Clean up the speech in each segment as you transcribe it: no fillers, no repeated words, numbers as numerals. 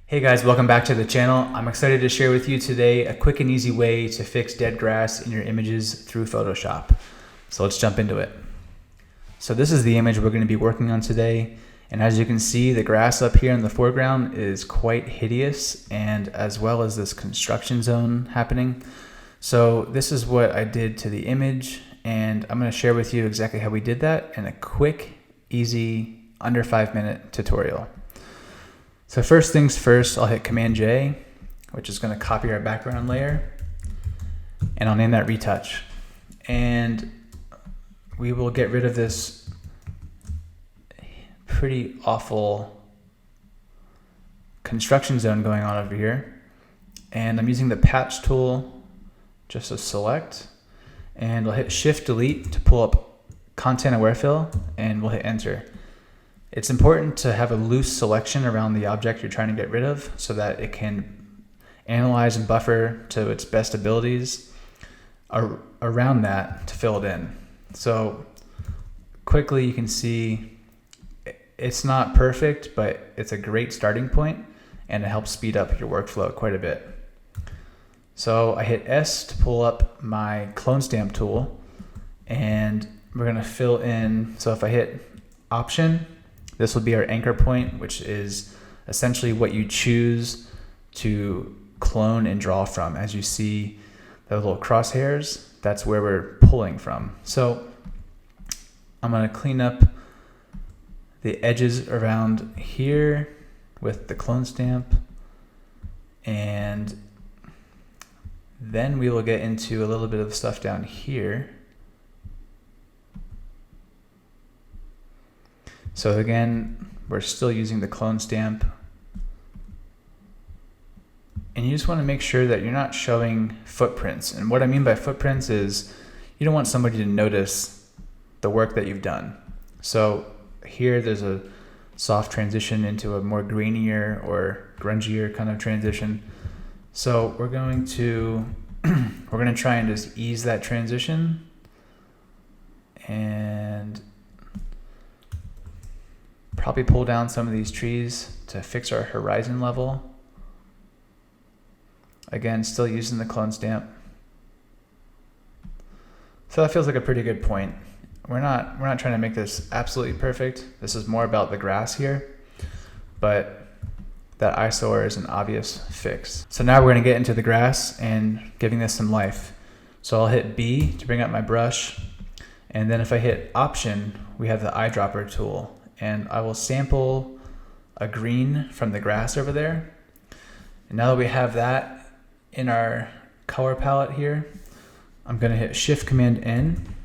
Hey guys, welcome back to the channel. I'm excited to share with you today a quick and easy way to fix dead grass in your images through Photoshop. So let's jump into it. So this is the image we're going to be working on today. And as you can see, the grass up here in the foreground is quite hideous, and as well as this construction zone happening. So this is what I did to the image, and I'm going to share with you exactly how we did that in a quick, easy, under 5-minute tutorial. So first things first, I'll hit Command J, which is going to copy our background layer, and I'll name that Retouch. And we will get rid of this pretty awful construction zone going on over here. And I'm using the patch tool just to select, and we'll hit Shift Delete to pull up Content Aware Fill, and we'll hit Enter. It's important to have a loose selection around the object you're trying to get rid of so that it can analyze and buffer to its best abilities around that to fill it in. So quickly you can see it's not perfect, but it's a great starting point, and it helps speed up your workflow quite a bit. So I hit S to pull up my clone stamp tool, and we're going to fill in. So if I hit Option, this will be our anchor point, which is essentially what you choose to clone and draw from. As you see the little crosshairs, that's where we're pulling from. So I'm going to clean up the edges around here with the clone stamp, and then we will get into a little bit of stuff down here. So again, we're still using the clone stamp, and you just want to make sure that you're not showing footprints. And what I mean by footprints is you don't want somebody to notice the work that you've done. So here there's a soft transition into a more grainier or grungier kind of transition. So we're going to try and just ease that transition, and probably pull down some of these trees to fix our horizon level. Again, still using the clone stamp. So that feels like a pretty good point. We're not trying to make this absolutely perfect. This is more about the grass here, but that eyesore is an obvious fix. So now we're going to get into the grass and giving this some life. So I'll hit B to bring up my brush, and then if I hit Option, we have the eyedropper tool, and I will sample a green from the grass over there. And now that we have that in our color palette here, I'm going to hit Shift Command N,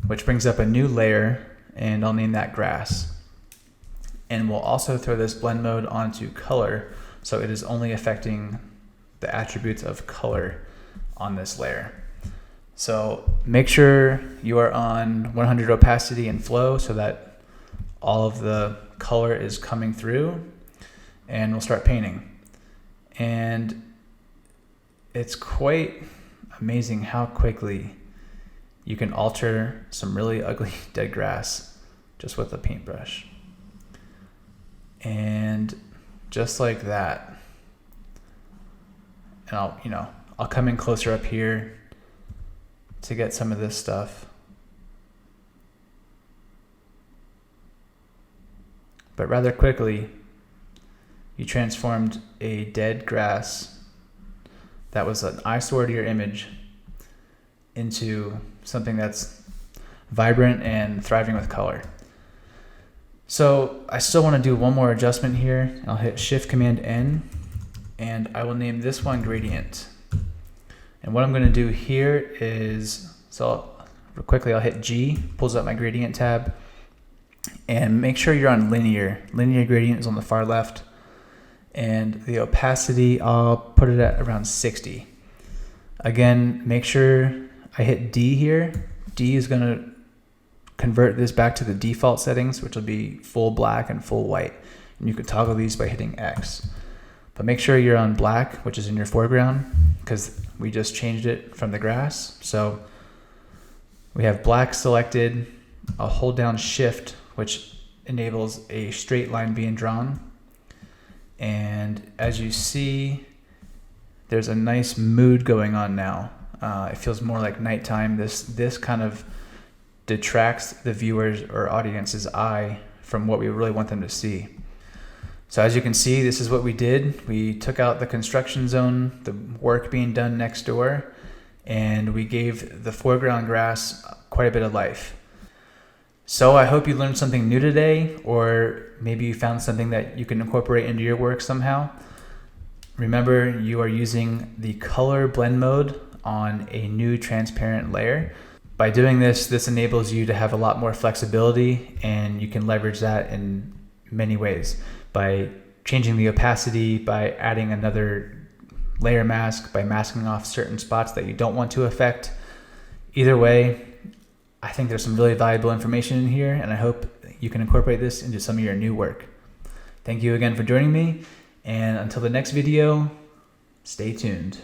which brings up a new layer, and I'll name that grass. And we'll also throw this blend mode onto color, so it is only affecting the attributes of color on this layer. So make sure you are on 100 opacity and flow so that all of the color is coming through, and we'll start painting. And it's quite amazing how quickly you can alter some really ugly dead grass just with a paintbrush. And just like that. And I'll come in closer up here to get some of this stuff. But rather quickly, you transformed a dead grass that was an eyesore to your image into something that's vibrant and thriving with color. So I still want to do one more adjustment here. I'll hit Shift Command N, and I will name this one Gradient. And what I'm going to do here is, real quickly I'll hit G, pulls up my Gradient tab, and make sure you're on linear. Linear gradient is on the far left, and the opacity, I'll put it at around 60. Again, make sure I hit D here. D is going to convert this back to the default settings, which will be full black and full white. And you can toggle these by hitting X. But make sure you're on black, which is in your foreground, because we just changed it from the grass. So we have black selected. I'll hold down Shift, which enables a straight line being drawn. And as you see, there's a nice mood going on now. It feels more like nighttime. This kind of detracts the viewer's or audience's eye from what we really want them to see. So as you can see, this is what we did. We took out the construction zone, the work being done next door, and we gave the foreground grass quite a bit of life. So I hope you learned something new today, or maybe you found something that you can incorporate into your work somehow. Remember, you are using the color blend mode on a new transparent layer. By doing this, this enables you to have a lot more flexibility, and you can leverage that in many ways by changing the opacity, by adding another layer mask, by masking off certain spots that you don't want to affect. Either way, I think there's some really valuable information in here, and I hope you can incorporate this into some of your new work. Thank you again for joining me, and until the next video, stay tuned.